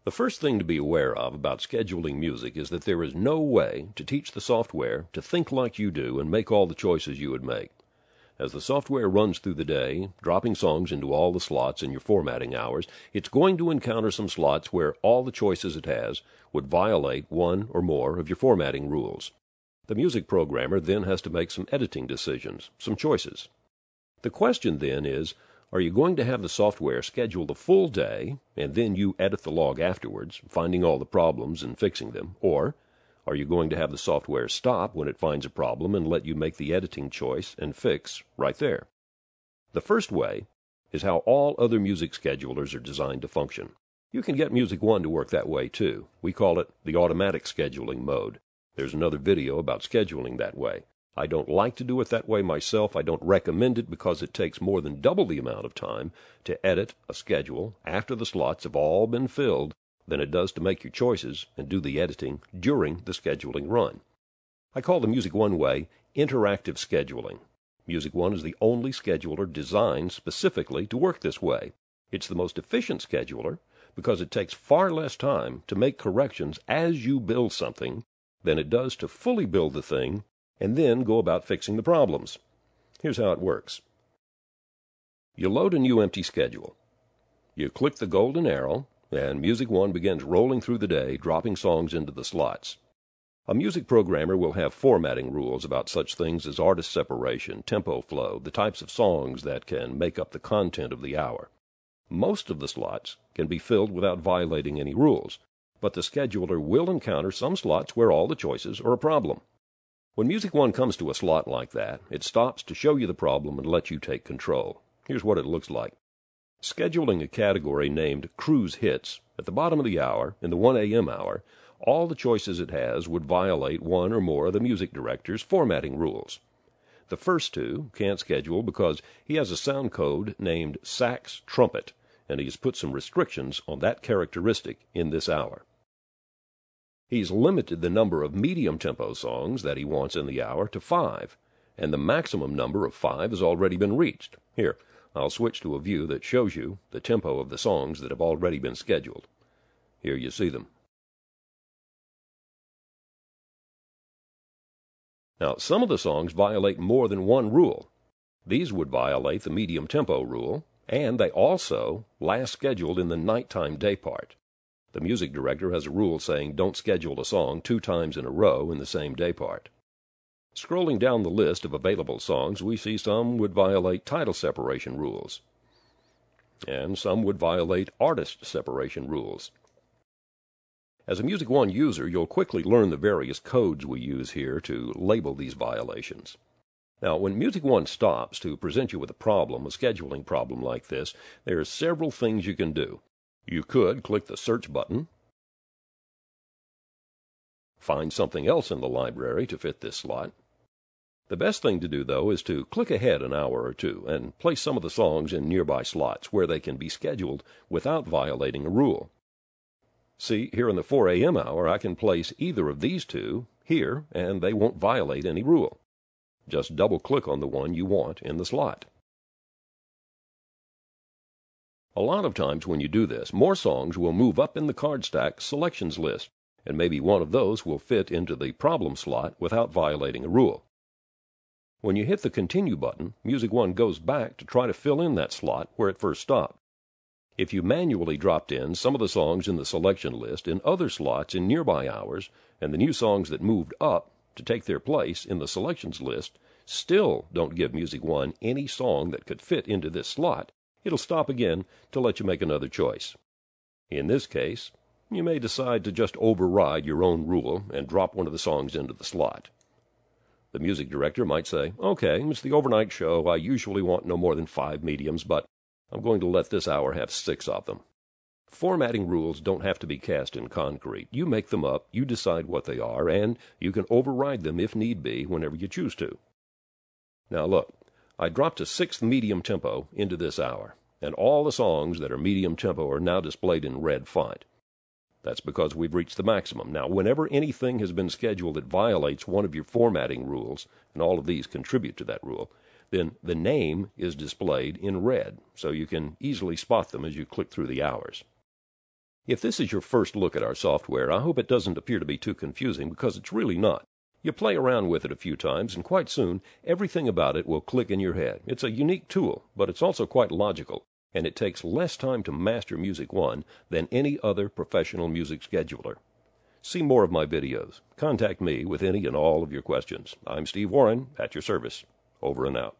The first thing to be aware of about scheduling music is that there is no way to teach the software to think like you do and make all the choices you would make. As the software runs through the day, dropping songs into all the slots in your formatting hours, it's going to encounter some slots where all the choices it has would violate one or more of your formatting rules. The music programmer then has to make some editing decisions, some choices. The question then is, are you going to have the software schedule the full day, and then you edit the log afterwards, finding all the problems and fixing them, or are you going to have the software stop when it finds a problem and let you make the editing choice and fix right there? The first way is how all other music schedulers are designed to function. You can get Music One to work that way too. We call it the automatic scheduling mode. There's another video about scheduling that way. I don't like to do it that way myself. I don't recommend it because it takes more than double the amount of time to edit a schedule after the slots have all been filled than it does to make your choices and do the editing during the scheduling run. I call the Music One way interactive scheduling. Music One is the only scheduler designed specifically to work this way. It's the most efficient scheduler because it takes far less time to make corrections as you build something than it does to fully build the thing and then go about fixing the problems. Here's how it works. You load a new empty schedule. You click the golden arrow, and Music One begins rolling through the day, dropping songs into the slots. A music programmer will have formatting rules about such things as artist separation, tempo flow, the types of songs that can make up the content of the hour. Most of the slots can be filled without violating any rules, but the scheduler will encounter some slots where all the choices are a problem. When Music One comes to a slot like that, it stops to show you the problem and let you take control. Here's what it looks like. Scheduling a category named Cruise Hits at the bottom of the hour, in the 1 a.m. hour, all the choices it has would violate one or more of the music director's formatting rules. The first two can't schedule because he has a sound code named sax trumpet, and he's put some restrictions on that characteristic in this hour. He's limited the number of medium-tempo songs that he wants in the hour to 5, and the maximum number of 5 has already been reached. Here, I'll switch to a view that shows you the tempo of the songs that have already been scheduled. Here you see them. Now, some of the songs violate more than one rule. These would violate the medium tempo rule, and they also last scheduled in the nighttime day part. The music director has a rule saying don't schedule a song 2 times in a row in the same day part. Scrolling down the list of available songs, we see some would violate title separation rules, and some would violate artist separation rules. As a Music One user, you'll quickly learn the various codes we use here to label these violations. Now, when Music One stops to present you with a problem, a scheduling problem like this, there are several things you can do. You could click the search button, find something else in the library to fit this slot. The best thing to do, though, is to click ahead an hour or two and place some of the songs in nearby slots where they can be scheduled without violating a rule. See, here in the 4 a.m. hour, I can place either of these two here, and they won't violate any rule. Just double-click on the one you want in the slot. A lot of times when you do this, more songs will move up in the card stack selections list, and maybe one of those will fit into the problem slot without violating a rule. When you hit the Continue button, Music One goes back to try to fill in that slot where it first stopped. If you manually dropped in some of the songs in the selection list in other slots in nearby hours, and the new songs that moved up to take their place in the selections list still don't give Music One any song that could fit into this slot, it'll stop again to let you make another choice. In this case, you may decide to just override your own rule and drop one of the songs into the slot. The music director might say, okay, it's the overnight show. I usually want no more than 5 mediums, but I'm going to let this hour have 6 of them. Formatting rules don't have to be cast in concrete. You make them up, you decide what they are, and you can override them if need be whenever you choose to. Now look, I dropped a 6th medium tempo into this hour, and all the songs that are medium tempo are now displayed in red font. That's because we've reached the maximum. Now, whenever anything has been scheduled that violates one of your formatting rules, and all of these contribute to that rule, then the name is displayed in red, so you can easily spot them as you click through the hours. If this is your first look at our software, I hope it doesn't appear to be too confusing, because it's really not. You play around with it a few times, and quite soon, everything about it will click in your head. It's a unique tool, but it's also quite logical, and it takes less time to master Music One than any other professional music scheduler. See more of my videos. Contact me with any and all of your questions. I'm Steve Warren, at your service. Over and out.